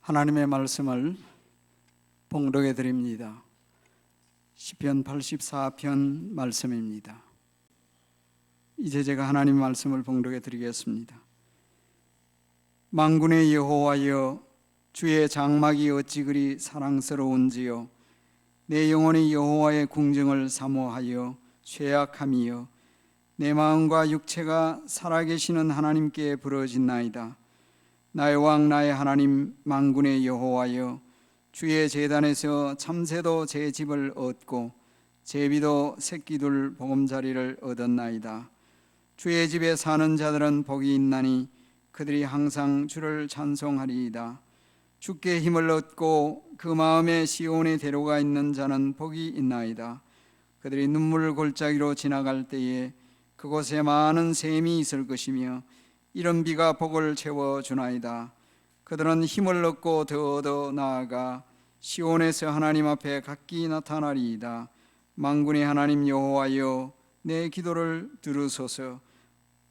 하나님의 말씀을 봉독해 드립니다. 시편 84편 말씀입니다. 이제 제가 하나님의 말씀을 봉독해 드리겠습니다. 만군의 여호와여, 주의 장막이 어찌 그리 사랑스러운지요. 내 영혼이 여호와의 궁정을 사모하여 쇠약함이여. 내 마음과 육체가 살아계시는 하나님께 부르짖나이다. 나의 왕 나의 하나님 만군의 여호와여, 주의 제단에서 참새도 제 집을 얻고 제비도 새끼둘 보금자리를 얻었나이다. 주의 집에 사는 자들은 복이 있나니 그들이 항상 주를 찬송하리이다. 주께 힘을 얻고 그 마음에 시온에 데려가 있는 자는 복이 있나이다. 그들이 눈물 골짜기로 지나갈 때에 그곳에 많은 샘이 있을 것이며 이른 비가 복을 채워주나이다. 그들은 힘을 얻고 더 나아가 시온에서 하나님 앞에 각기 나타나리이다. 만군의 하나님 여호와여, 내 기도를 들으소서.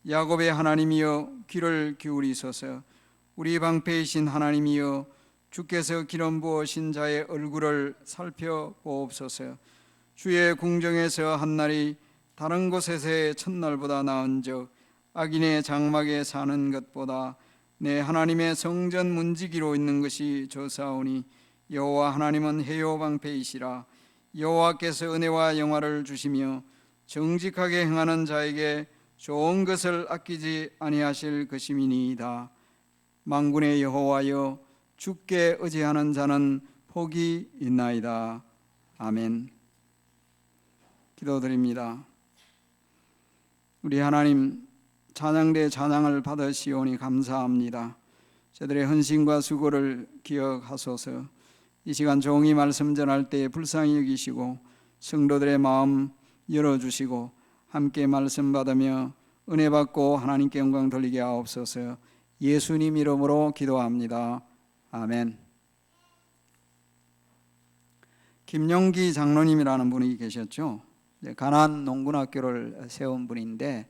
야곱의 하나님이여, 귀를 기울이소서. 우리 방패이신 하나님이여, 주께서 기름 부으신 자의 얼굴을 살펴보옵소서. 주의 궁정에서 한날이 다른 곳에서의 첫날보다 나은즉 악인의 장막에 사는 것보다 내 하나님의 성전 문지기로 있는 것이 좋사오니 여호와 하나님은 해요 방패이시라. 여호와께서 은혜와 영화를 주시며 정직하게 행하는 자에게 좋은 것을 아끼지 아니하실 것임이니이다. 만군의 여호와여, 주께 의지하는 자는 복이 있나이다. 아멘. 기도드립니다. 우리 하나님, 찬양대 찬양을 받으시오니 감사합니다. 저들의 헌신과 수고를 기억하소서. 이 시간 종이 말씀 전할 때에 불쌍히 여기시고 성도들의 마음 열어주시고 함께 말씀 받으며 은혜 받고 하나님께 영광 돌리게 하옵소서. 예수님 이름으로 기도합니다. 아멘. 김용기 장로님이라는 분이 계셨죠. 가나안 농군학교를 세운 분인데,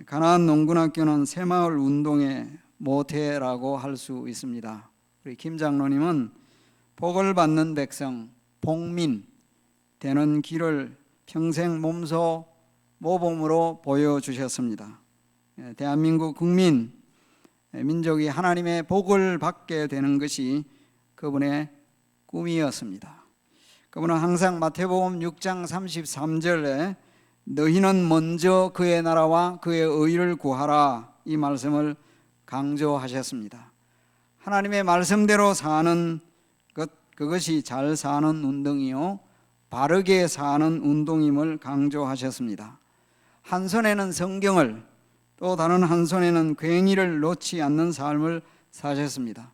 가나안 농군학교는 새마을 운동의 모태라고 할 수 있습니다. 우리 김 장로님은 복을 받는 백성, 복민 되는 길을 평생 몸소 모범으로 보여주셨습니다. 대한민국 국민, 민족이 하나님의 복을 받게 되는 것이 그분의 꿈이었습니다. 그분은 항상 마태복음 6장 33절에 너희는 먼저 그의 나라와 그의 의를 구하라, 이 말씀을 강조하셨습니다. 하나님의 말씀대로 사는 것, 그것이 잘 사는 운동이요 바르게 사는 운동임을 강조하셨습니다. 한 손에는 성경을, 또 다른 한 손에는 괭이를 놓지 않는 삶을 사셨습니다.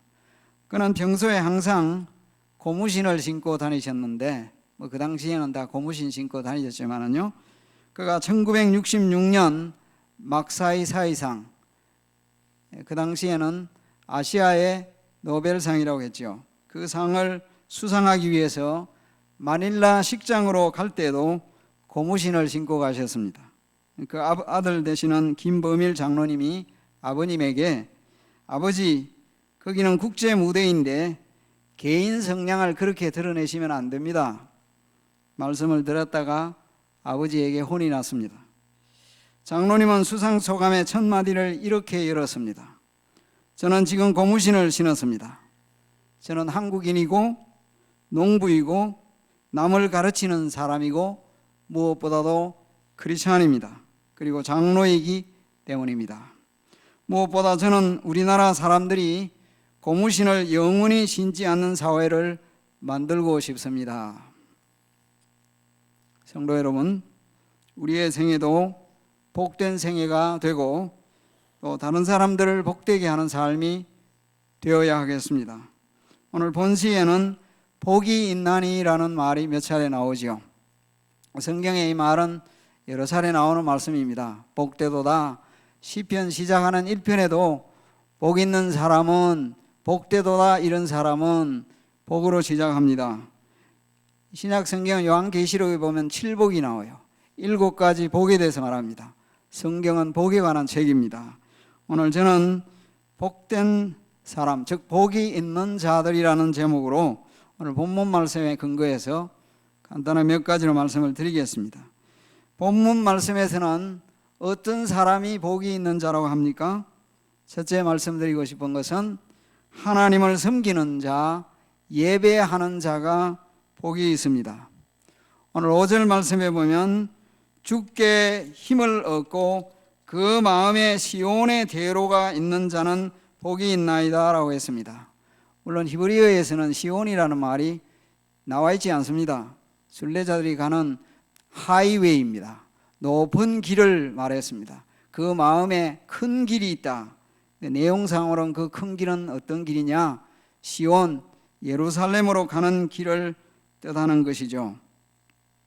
그는 평소에 항상 고무신을 신고 다니셨는데, 그 당시에는 다 고무신 신고 다니셨지만은요, 그가 1966년 막사이 사이상, 그 당시에는 아시아의 노벨상이라고 했죠. 그 상을 수상하기 위해서 마닐라 식장으로 갈 때도 고무신을 신고 가셨습니다. 그 아들 되시는 김범일 장로님이 아버님에게, 아버지, 거기는 국제 무대인데 개인 성량을 그렇게 드러내시면 안 됩니다, 말씀을 들었다가 아버지에게 혼이 났습니다. 장로님은 수상 소감의 첫 마디를 이렇게 열었습니다. 저는 지금 고무신을 신었습니다. 저는 한국인이고 농부이고 남을 가르치는 사람이고 무엇보다도 크리스찬입니다. 그리고 장로이기 때문입니다. 무엇보다 저는 우리나라 사람들이 고무신을 영원히 신지 않는 사회를 만들고 싶습니다. 성도 여러분, 우리의 생애도 복된 생애가 되고 또 다른 사람들을 복되게 하는 삶이 되어야 하겠습니다. 오늘 본시에는 복이 있나니라는 말이 몇 차례 나오지요. 성경에 이 말은 여러 차례 나오는 말씀입니다. 복되도다. 시편 시작하는 1편에도 복 있는 사람은, 복되도다 이런 사람은 복으로 시작합니다. 신약 성경 요한계시록에 보면 7복이 나와요. 7가지 복에 대해서 말합니다. 성경은 복에 관한 책입니다. 오늘 저는 복된 사람, 즉 복이 있는 자들이라는 제목으로 오늘 본문 말씀에 근거해서 간단한 몇 가지로 말씀을 드리겠습니다. 본문 말씀에서는 어떤 사람이 복이 있는 자라고 합니까? 첫째 말씀드리고 싶은 것은 하나님을 섬기는 자, 예배하는 자가 복이 있습니다. 오늘 5절 말씀에 보면 주께 힘을 얻고 그 마음에 시온의 대로가 있는 자는 복이 있나이다 라고 했습니다. 물론 히브리어에서는 시온이라는 말이 나와 있지 않습니다. 순례자들이 가는 하이웨이입니다. 높은 길을 말했습니다. 그 마음에 큰 길이 있다. 내용상으로는 그 큰 길은 어떤 길이냐? 시온, 예루살렘으로 가는 길을 뜻하는 것이죠.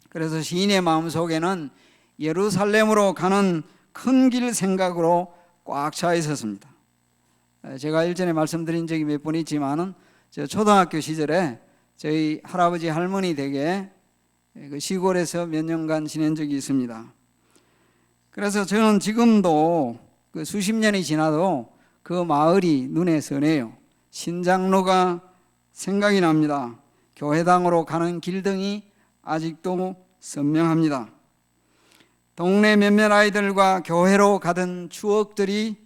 그래서 시인의 마음속에는 예루살렘으로 가는 큰 길 생각으로 꽉 차 있었습니다. 제가 일전에 말씀드린 적이 몇 번 있지만은 저 초등학교 시절에 저희 할아버지 할머니 댁에 그 시골에서 몇 년간 지낸 적이 있습니다. 그래서 저는 지금도 그 수십 년이 지나도 그 마을이 눈에 선해요. 신장로가 생각이 납니다. 교회당으로 가는 길등이 아직도 선명합니다. 동네 몇몇 아이들과 교회로 가던 추억들이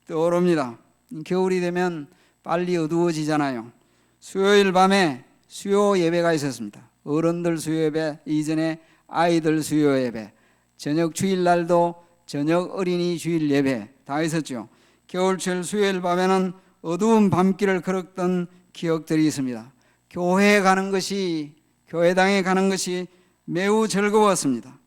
떠오릅니다. 겨울이 되면 빨리 어두워지잖아요. 수요일 밤에 수요 예배가 있었습니다. 어른들 수요 예배 이전에 아이들 수요 예배, 저녁 주일날도 저녁 어린이 주일 예배 다 있었죠. 겨울철 수요일 밤에는 어두운 밤길을 걸었던 기억들이 있습니다. 교회에 가는 것이, 교회당에 가는 것이 매우 즐거웠습니다.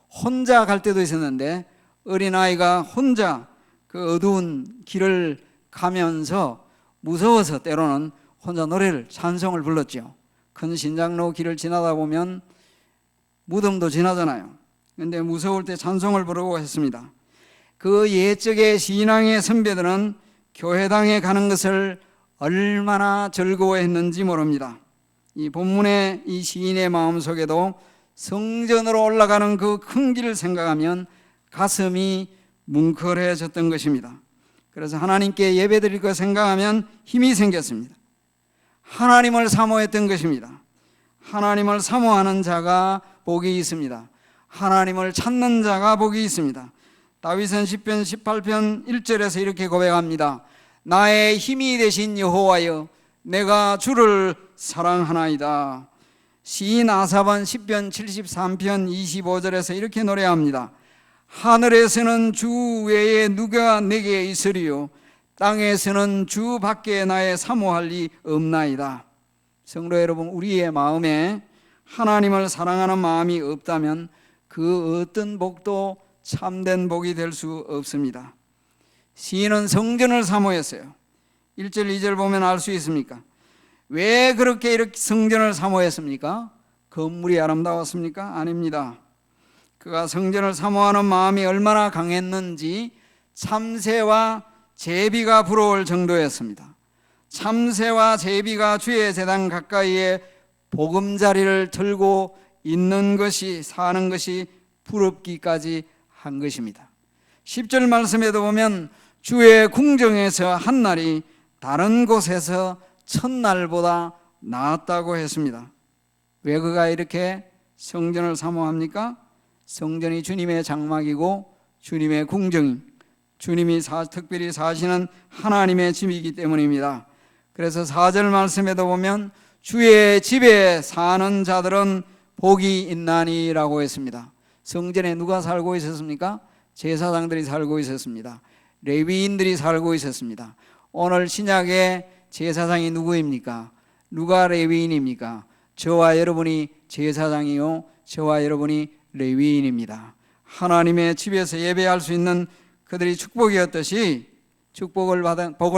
혼자 갈 때도 있었는데 어린아이가 혼자 그 어두운 길을 가면서 무서워서 때로는 혼자 노래를, 찬송을 불렀죠. 큰 신장로 길을 지나다 보면 무덤도 지나잖아요. 그런데 무서울 때 찬송을 부르고 했습니다. 그 옛적의 신앙의 선배들은 교회당에 가는 것을 얼마나 즐거워했는지 모릅니다. 이 본문의 이 시인의 마음속에도 성전으로 올라가는 그 큰 길을 생각하면 가슴이 뭉클해졌던 것입니다. 그래서 하나님께 예배드릴 것 생각하면 힘이 생겼습니다. 하나님을 사모했던 것입니다. 하나님을 사모하는 자가 복이 있습니다. 하나님을 찾는 자가 복이 있습니다. 다윗은 시편 18편 1절에서 이렇게 고백합니다. 나의 힘이 되신 여호와여, 내가 주를 사랑하나이다. 시인 아삽은 시편 73편 25절에서 이렇게 노래합니다. 하늘에서는 주 외에 누가 내게 있으리요, 땅에서는 주 밖에 나의 사모할 리 없나이다. 성도 여러분, 우리의 마음에 하나님을 사랑하는 마음이 없다면 그 어떤 복도 참된 복이 될 수 없습니다. 시인은 성전을 사모했어요. 1절 2절 보면 알 수 있습니까? 왜 그렇게 이렇게 성전을 사모했습니까? 건물이 아름다웠습니까? 아닙니다. 그가 성전을 사모하는 마음이 얼마나 강했는지 참새와 제비가 부러울 정도였습니다. 참새와 제비가 주의 제단 가까이에 보금자리를 들고 있는 것이, 사는 것이 부럽기까지 한 것입니다. 10절 말씀에도 보면 주의 궁정에서 한 날이 다른 곳에서 첫날보다 나았다고 했습니다. 왜 그가 이렇게 성전을 사모합니까? 성전이 주님의 장막이고 주님의 궁정, 주님이 특별히 사시는 하나님의 집이기 때문입니다. 그래서 4절 말씀에도 보면 주의 집에 사는 자들은 복이 있나니 라고 했습니다. 성전에 누가 살고 있었습니까? 제사장들이 살고 있었습니다. 레위인들이 살고 있었습니다. 오늘 신약의 제사장이 누구입니까? 누가 레위인입니까? 저와 여러분이 제사장이요, 저와 여러분이 레위인입니다. 하나님의 집에서 예배할 수 있는 그들이 축복이었듯이 복을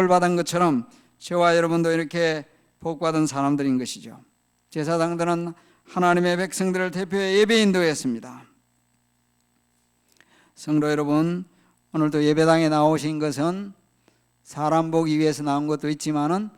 받은 것처럼 저와 여러분도 이렇게 복받은 사람들인 것이죠. 제사장들은 하나님의 백성들을 대표해 예배 인도했습니다. 성도 여러분, 오늘도 예배당에 나오신 것은 사람 보기 위해서 나온 것도 있지만은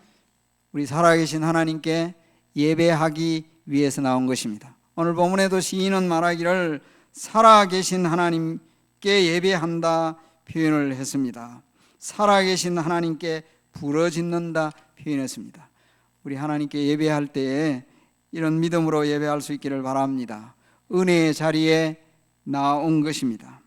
우리 살아계신 하나님께 예배하기 위해서 나온 것입니다. 오늘 본문에도 시인은 말하기를 살아계신 하나님께 예배한다 표현을 했습니다. 살아계신 하나님께 부러짓는다 표현했습니다. 우리 하나님께 예배할 때에 이런 믿음으로 예배할 수 있기를 바랍니다. 은혜의 자리에 나온 것입니다.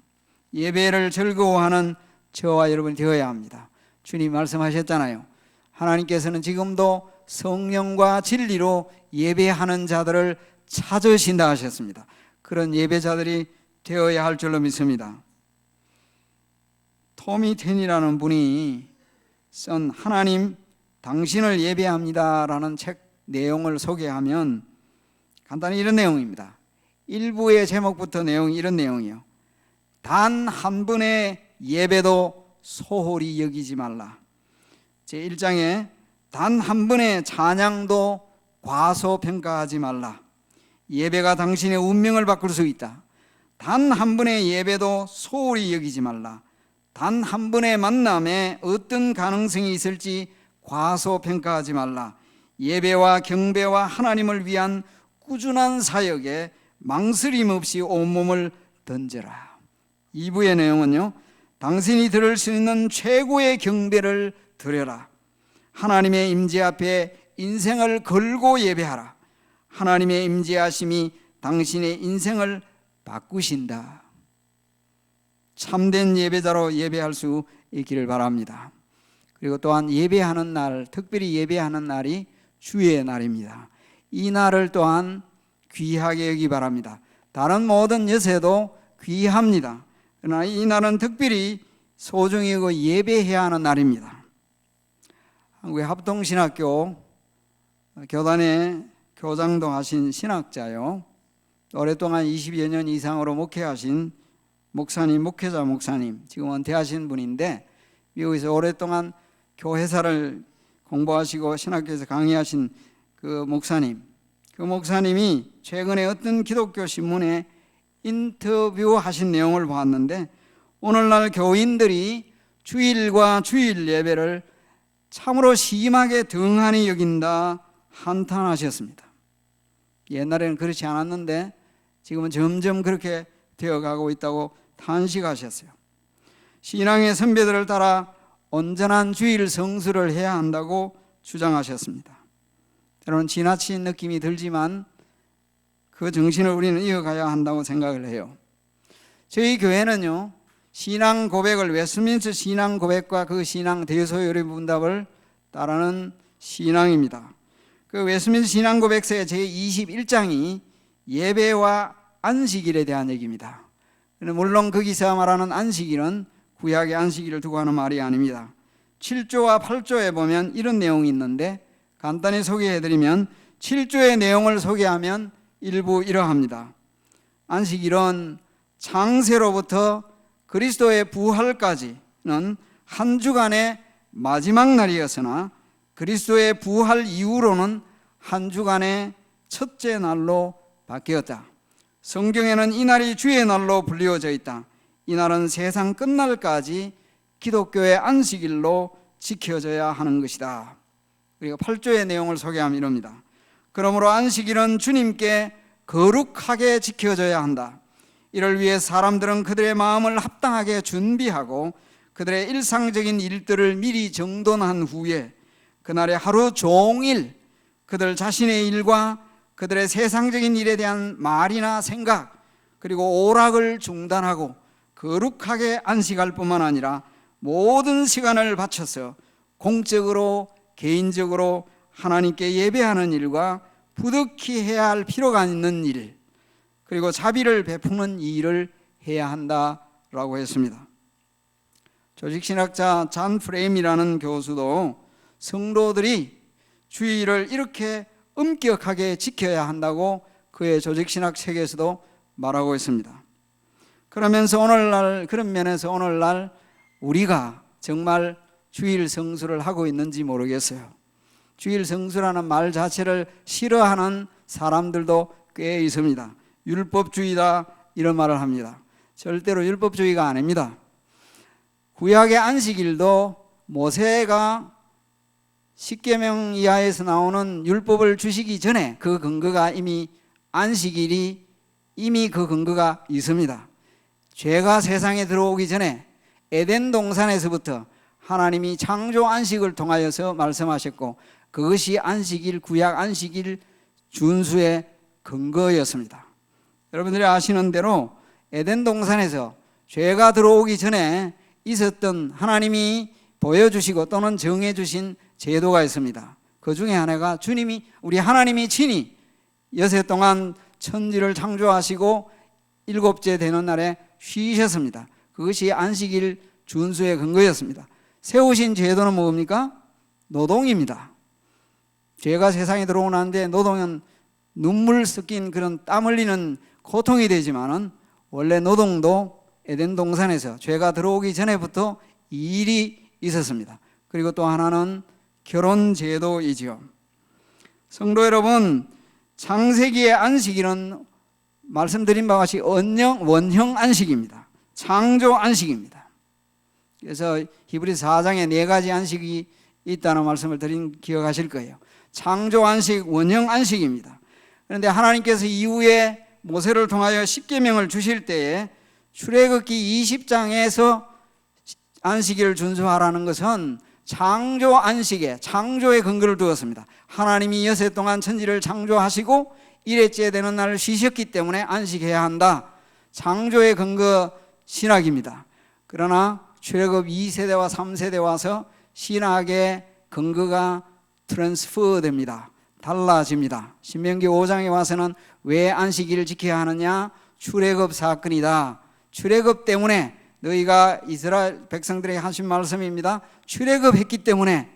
예배를 즐거워하는 저와 여러분이 되어야 합니다. 주님 말씀하셨잖아요. 하나님께서는 지금도 성령과 진리로 예배하는 자들을 찾으신다 하셨습니다. 그런 예배자들이 되어야 할 줄로 믿습니다. 토미 텐이라는 분이 쓴 하나님 당신을 예배합니다라는 책 내용을 소개하면 간단히 이런 내용입니다. 1부의 제목부터 내용이 이런 내용이에요. 단 한 분의 예배도 소홀히 여기지 말라. 제1장에 단 한 분의 찬양도 과소평가하지 말라. 예배가 당신의 운명을 바꿀 수 있다. 단 한 분의 예배도 소홀히 여기지 말라. 단 한 분의 만남에 어떤 가능성이 있을지 과소평가하지 말라. 예배와 경배와 하나님을 위한 꾸준한 사역에 망설임 없이 온몸을 던져라. 2부의 내용은요, 당신이 들을 수 있는 최고의 경배를 드려라. 하나님의 임재 앞에 인생을 걸고 예배하라. 하나님의 임재하심이 당신의 인생을 바꾸신다. 참된 예배자로 예배할 수 있기를 바랍니다. 그리고 또한 예배하는 날, 특별히 예배하는 날이 주의 날입니다. 이 날을 또한 귀하게 여기 바랍니다. 다른 모든 여세도 귀합니다. 그러나 이 날은 특별히 소중히 여기고 예배해야 하는 날입니다. 한국의 합동신학교 교단의 교장도 하신 신학자요, 오랫동안 20여 년 이상으로 목회하신 목사님, 목회자 목사님, 지금 은퇴하신 분인데 미국에서 오랫동안 교회사를 공부하시고 신학교에서 강의하신 그 목사님이 최근에 어떤 기독교 신문에 인터뷰하신 내용을 보았는데, 오늘날 교인들이 주일과 주일 예배를 참으로 심하게 등한히 여긴다 한탄하셨습니다. 옛날에는 그렇지 않았는데 지금은 점점 그렇게 되어가고 있다고 탄식하셨어요. 신앙의 선배들을 따라 온전한 주일 성수를 해야 한다고 주장하셨습니다. 때로는 지나친 느낌이 들지만 그 정신을 우리는 이어가야 한다고 생각을 해요. 저희 교회는요, 신앙 고백을 웨스트민스터 신앙 고백과 그 신앙 대소요리 문답을 따르는 신앙입니다. 그 웨스트민스터 신앙 고백서의 제21장이 예배와 안식일에 대한 얘기입니다. 물론 거기서 말하는 안식일은 구약의 안식일을 두고 하는 말이 아닙니다. 7조와 8조에 보면 이런 내용이 있는데 간단히 소개해드리면, 7조의 내용을 소개하면 일부 이러합니다. 안식일은 창세로부터 그리스도의 부활까지는 한 주간의 마지막 날이었으나 그리스도의 부활 이후로는 한 주간의 첫째 날로 바뀌었다. 성경에는 이 날이 주의 날로 불리워져 있다. 이 날은 세상 끝날까지 기독교의 안식일로 지켜져야 하는 것이다. 그리고 8조의 내용을 소개하면 이럽니다. 그러므로 안식일은 주님께 거룩하게 지켜져야 한다. 이를 위해 사람들은 그들의 마음을 합당하게 준비하고 그들의 일상적인 일들을 미리 정돈한 후에 그날의 하루 종일 그들 자신의 일과 그들의 세상적인 일에 대한 말이나 생각, 그리고 오락을 중단하고 거룩하게 안식할 뿐만 아니라 모든 시간을 바쳐서 공적으로 개인적으로 하나님께 예배하는 일과 부득이 해야 할 필요가 있는 일, 그리고 자비를 베푸는 일을 해야 한다라고 했습니다. 조직신학자 잔 프레임이라는 교수도 성도들이 주일을 이렇게 엄격하게 지켜야 한다고 그의 조직신학 책에서도 말하고 있습니다. 그러면서 그런 면에서 오늘날 우리가 정말 주일 성수를 하고 있는지 모르겠어요. 주일 성수라는 말 자체를 싫어하는 사람들도 꽤 있습니다. 율법주의다 이런 말을 합니다. 절대로 율법주의가 아닙니다. 구약의 안식일도 모세가 십계명 이하에서 나오는 율법을 주시기 전에 그 근거가 이미 안식일이 이미 그 근거가 있습니다. 죄가 세상에 들어오기 전에 에덴 동산에서부터 하나님이 창조 안식을 통하여서 말씀하셨고 그것이 안식일, 구약 안식일 준수의 근거였습니다. 여러분들이 아시는 대로 에덴 동산에서 죄가 들어오기 전에 있었던 하나님이 보여주시고 또는 정해주신 제도가 있습니다. 그 중에 하나가 주님이, 우리 하나님이 친히 여세 동안 천지를 창조하시고 일곱째 되는 날에 쉬셨습니다. 그것이 안식일 준수의 근거였습니다. 세우신 제도는 뭡니까? 노동입니다. 죄가 세상에 들어오는데 노동은 눈물 섞인 그런 땀 흘리는 고통이 되지만은 원래 노동도 에덴 동산에서 죄가 들어오기 전에부터 일이 있었습니다. 그리고 또 하나는 결혼 제도이지요. 성도 여러분, 창세기의 안식일은 말씀드린 바와 같이 원형 안식입니다. 창조 안식입니다. 그래서 히브리서 4장에 4가지 안식이 있다는 말씀을 드린 기억하실 거예요. 창조 안식, 원형 안식입니다. 그런데 하나님께서 이후에 모세를 통하여 십계명을 주실 때에 출애굽기 20장에서 안식일을 준수하라는 것은 창조 안식에, 창조의 근거를 두었습니다. 하나님이 여세 동안 천지를 창조하시고 일회째 되는 날을 쉬셨기 때문에 안식해야 한다. 창조의 근거 신학입니다. 그러나 출애굽 2세대와 3세대 와서 신학의 근거가 트랜스퍼 됩니다. 달라집니다. 신명기 5장에 와서는 왜 안식일을 지켜야 하느냐? 출애굽 사건이다. 출애굽 때문에 너희가 이스라엘 백성들에게 하신 말씀입니다. 출애굽했기 때문에,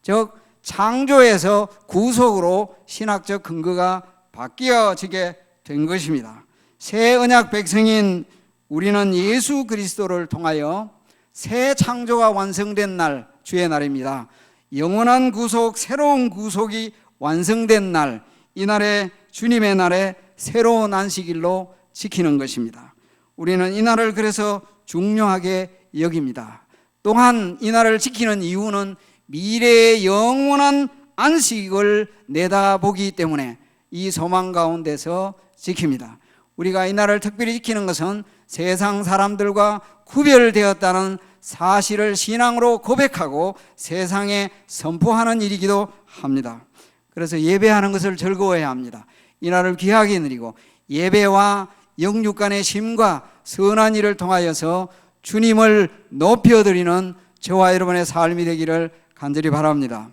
즉 창조에서 구속으로 신학적 근거가 바뀌어지게 된 것입니다. 새 언약 백성인 우리는 예수 그리스도를 통하여 새 창조가 완성된 날, 주의 날입니다. 영원한 구속, 새로운 구속이 완성된 날, 이 날에 주님의 날에 새로운 안식일로 지키는 것입니다. 우리는 이 날을 그래서 중요하게 여깁니다. 또한 이 날을 지키는 이유는 미래의 영원한 안식을 내다보기 때문에 이 소망 가운데서 지킵니다. 우리가 이 날을 특별히 지키는 것은 세상 사람들과 구별되었다는 사실을 신앙으로 고백하고 세상에 선포하는 일이기도 합니다. 그래서 예배하는 것을 즐거워해야 합니다. 이 날을 귀하게 누리고 예배와 영육 간의 심과 선한 일을 통하여서 주님을 높여드리는 저와 여러분의 삶이 되기를 간절히 바랍니다.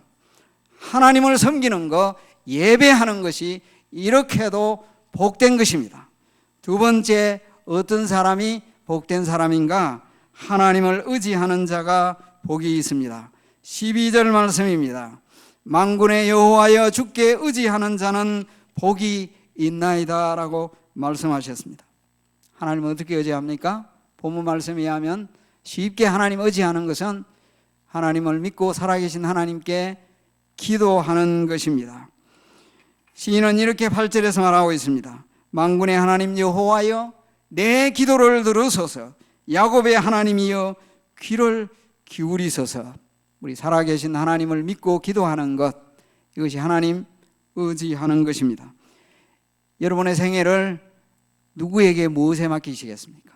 하나님을 섬기는 것, 예배하는 것이 이렇게도 복된 것입니다. 두 번째, 어떤 사람이 복된 사람인가? 하나님을 의지하는 자가 복이 있습니다. 12절 말씀입니다. 만군의 여호와여 주께 의지하는 자는 복이 있나이다 라고 말씀하셨습니다. 하나님은 어떻게 의지합니까? 본문 말씀에 의하면 쉽게 하나님 의지하는 것은 하나님을 믿고 살아계신 하나님께 기도하는 것입니다. 시인은 이렇게 8절에서 말하고 있습니다. 만군의 하나님 여호와여 내 기도를 들으소서, 야곱의 하나님이여 귀를 기울이소서. 우리 살아계신 하나님을 믿고 기도하는 것, 이것이 하나님 의지하는 것입니다. 여러분의 생애를 누구에게 무엇에 맡기시겠습니까?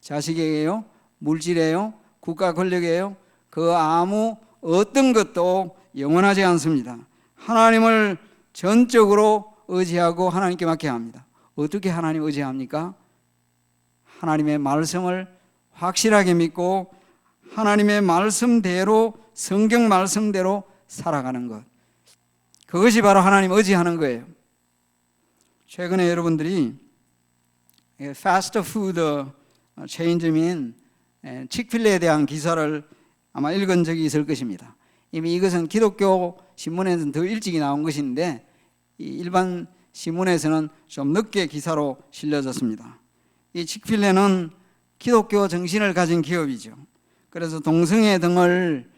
자식에게요? 물질에요? 국가 권력에요? 그 아무 어떤 것도 영원하지 않습니다. 하나님을 전적으로 의지하고 하나님께 맡겨야 합니다. 어떻게 하나님 의지합니까? 하나님의 말씀을 확실하게 믿고 하나님의 말씀대로, 성경 말씀대로 살아가는 것, 그것이 바로 하나님 의지하는 거예요. 최근에 여러분들이 패스트 푸드 체인점인 칙필레에 대한 기사를 아마 읽은 적이 있을 것입니다. 이미 이것은 기독교 신문에서는 더 일찍이 나온 것인데 일반 신문에서는 좀 늦게 기사로 실려졌습니다. 이 칙필레는 기독교 정신을 가진 기업이죠. 그래서 동성애 등을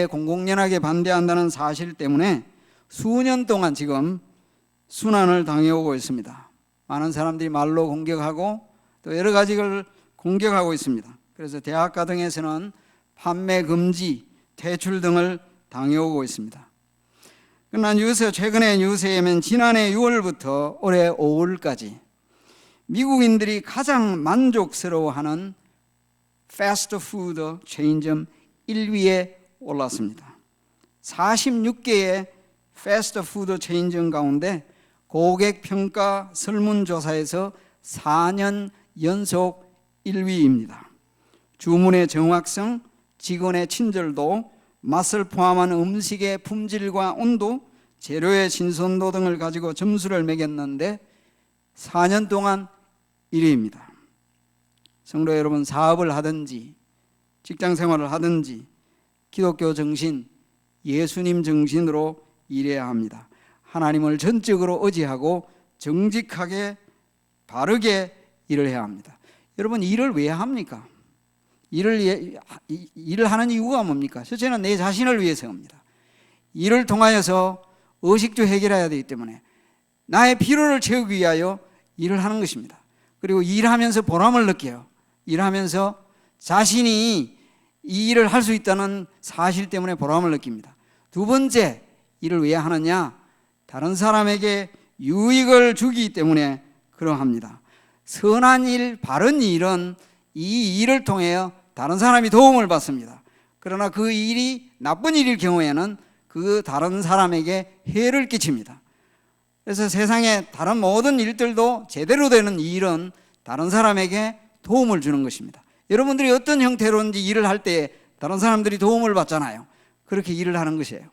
공공연하게 반대한다는 사실 때문에 수년 동안 지금 순환을 당해오고 있습니다. 많은 사람들이 말로 공격하고 또 여러 가지를 공격하고 있습니다. 그래서 대학가 등에서는 판매 금지, 퇴출 등을 당해오고 있습니다. 그러나 최근의 뉴스에 의하면 지난해 6월부터 올해 5월까지 미국인들이 가장 만족스러워하는 패스트푸드 체인점 1위에 올랐습니다. 46개의 패스트푸드 체인점 가운데 고객평가 설문조사에서 4년 연속 1위입니다. 주문의 정확성, 직원의 친절도, 맛을 포함한 음식의 품질과 온도, 재료의 신선도 등을 가지고 점수를 매겼는데 4년 동안 1위입니다. 성도 여러분, 사업을 하든지 직장 생활을 하든지 기독교 정신, 예수님 정신으로 일해야 합니다. 하나님을 전적으로 의지하고 정직하게 바르게 일을 해야 합니다. 여러분, 일을 왜 합니까? 일을 하는 이유가 뭡니까? 첫째는 내 자신을 위해서 합니다. 일을 통하여서 의식주 해결해야 되기 때문에 나의 필요를 채우기 위하여 일을 하는 것입니다. 그리고 일하면서 보람을 느껴요. 일하면서 자신이 이 일을 할 수 있다는 사실 때문에 보람을 느낍니다. 두 번째, 일을 왜 하느냐? 다른 사람에게 유익을 주기 때문에 그러합니다. 선한 일, 바른 일은 이 일을 통해 다른 사람이 도움을 받습니다. 그러나 그 일이 나쁜 일일 경우에는 그 다른 사람에게 해를 끼칩니다. 그래서 세상의 다른 모든 일들도 제대로 되는 일은 다른 사람에게 도움을 주는 것입니다. 여러분들이 어떤 형태로든지 일을 할 때 다른 사람들이 도움을 받잖아요. 그렇게 일을 하는 것이에요.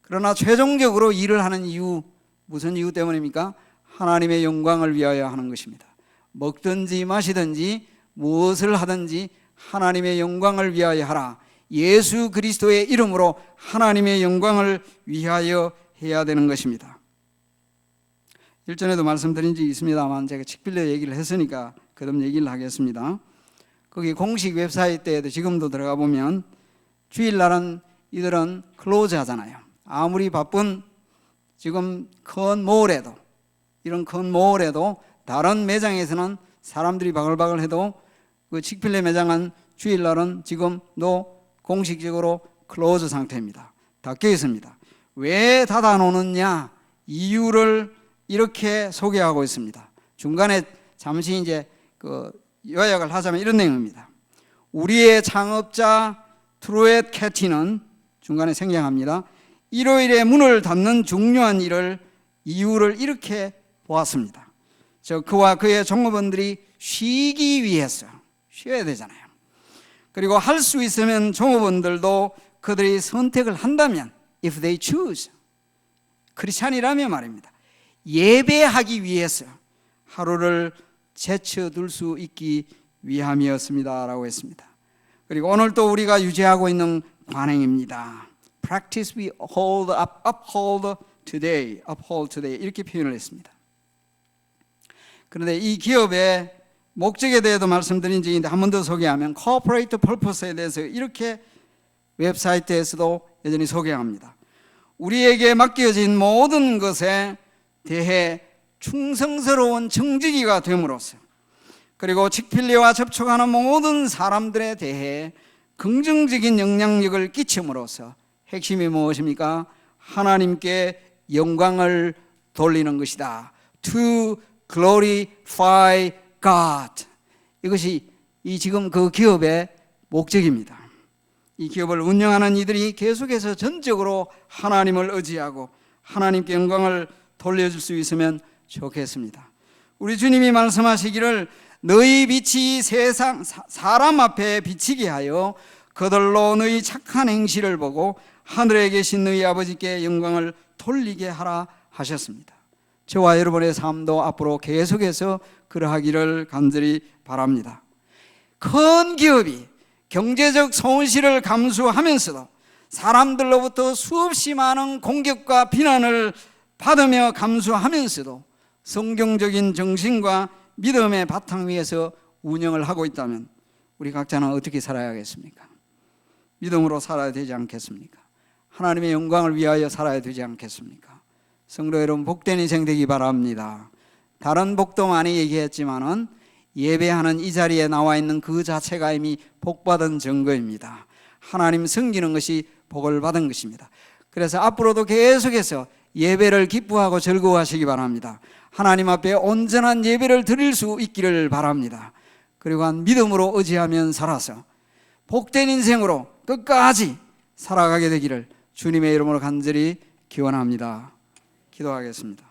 그러나 최종적으로 일을 하는 이유, 무슨 이유 때문입니까? 하나님의 영광을 위하여 하는 것입니다. 먹든지 마시든지 무엇을 하든지 하나님의 영광을 위하여 하라. 예수 그리스도의 이름으로 하나님의 영광을 위하여 해야 되는 것입니다. 일전에도 말씀드린 적이 있습니다만 제가 칙빌려 얘기를 했으니까 그다음 얘기를 하겠습니다. 거기 공식 웹사이트에도 지금도 들어가 보면 주일날은 이들은 클로즈 하잖아요. 아무리 바쁜 지금 큰 몰에도, 이런 큰 몰에도 다른 매장에서는 사람들이 바글바글 해도 그 칙필레 매장은 주일날은 지금도 공식적으로 클로즈 상태입니다. 닫혀 있습니다. 왜 닫아 놓느냐 이유를 이렇게 소개하고 있습니다. 중간에 잠시 이제 그 요약을 하자면 이런 내용입니다. 우리의 창업자 트루엣 캐티는 중간에 생략합니다. 일요일에 문을 닫는 중요한 이유를 이렇게 보았습니다. 그와 그의 종업원들이 쉬기 위해서 쉬어야 되잖아요. 그리고 할 수 있으면 종업원들도 그들이 선택을 한다면 if they choose 크리스찬이라면 말입니다. 예배하기 위해서 하루를 제쳐둘 수 있기 위함이었습니다 라고 했습니다. 그리고 오늘 또 우리가 유지하고 있는 관행입니다. Practice we uphold today 이렇게 표현을 했습니다. 그런데 이 기업의 목적에 대해서 말씀드린 적인데 한 번 더 소개하면 Corporate Purpose에 대해서 이렇게 웹사이트에서도 여전히 소개합니다. 우리에게 맡겨진 모든 것에 대해 충성스러운 청지기가 됨으로써 그리고 칙필리와 접촉하는 모든 사람들에 대해 긍정적인 영향력을 끼침으로써 핵심이 무엇입니까? 하나님께 영광을 돌리는 것이다. To glorify God. 이것이 지금 그 기업의 목적입니다. 이 기업을 운영하는 이들이 계속해서 전적으로 하나님을 의지하고 하나님께 영광을 돌려줄 수 있으면 좋겠습니다. 우리 주님이 말씀하시기를 너희 빛이 세상 사람 앞에 비치게 하여 그들로 너희 착한 행실을 보고 하늘에 계신 너희 아버지께 영광을 돌리게 하라 하셨습니다. 저와 여러분의 삶도 앞으로 계속해서 그러하기를 간절히 바랍니다. 큰 기업이 경제적 손실을 감수하면서도 사람들로부터 수없이 많은 공격과 비난을 받으며 감수하면서도 성경적인 정신과 믿음의 바탕 위에서 운영을 하고 있다면 우리 각자는 어떻게 살아야겠습니까? 믿음으로 살아야 되지 않겠습니까? 하나님의 영광을 위하여 살아야 되지 않겠습니까? 성도 여러분, 복된 인생 되기 바랍니다. 다른 복도 많이 얘기했지만은 예배하는 이 자리에 나와 있는 그 자체가 이미 복받은 증거입니다. 하나님 섬기는 것이 복을 받은 것입니다. 그래서 앞으로도 계속해서 예배를 기뻐하고 즐거워하시기 바랍니다. 하나님 앞에 온전한 예배를 드릴 수 있기를 바랍니다. 그리고 한 믿음으로 의지하면 살아서 복된 인생으로 끝까지 살아가게 되기를 주님의 이름으로 간절히 기원합니다. 기도하겠습니다.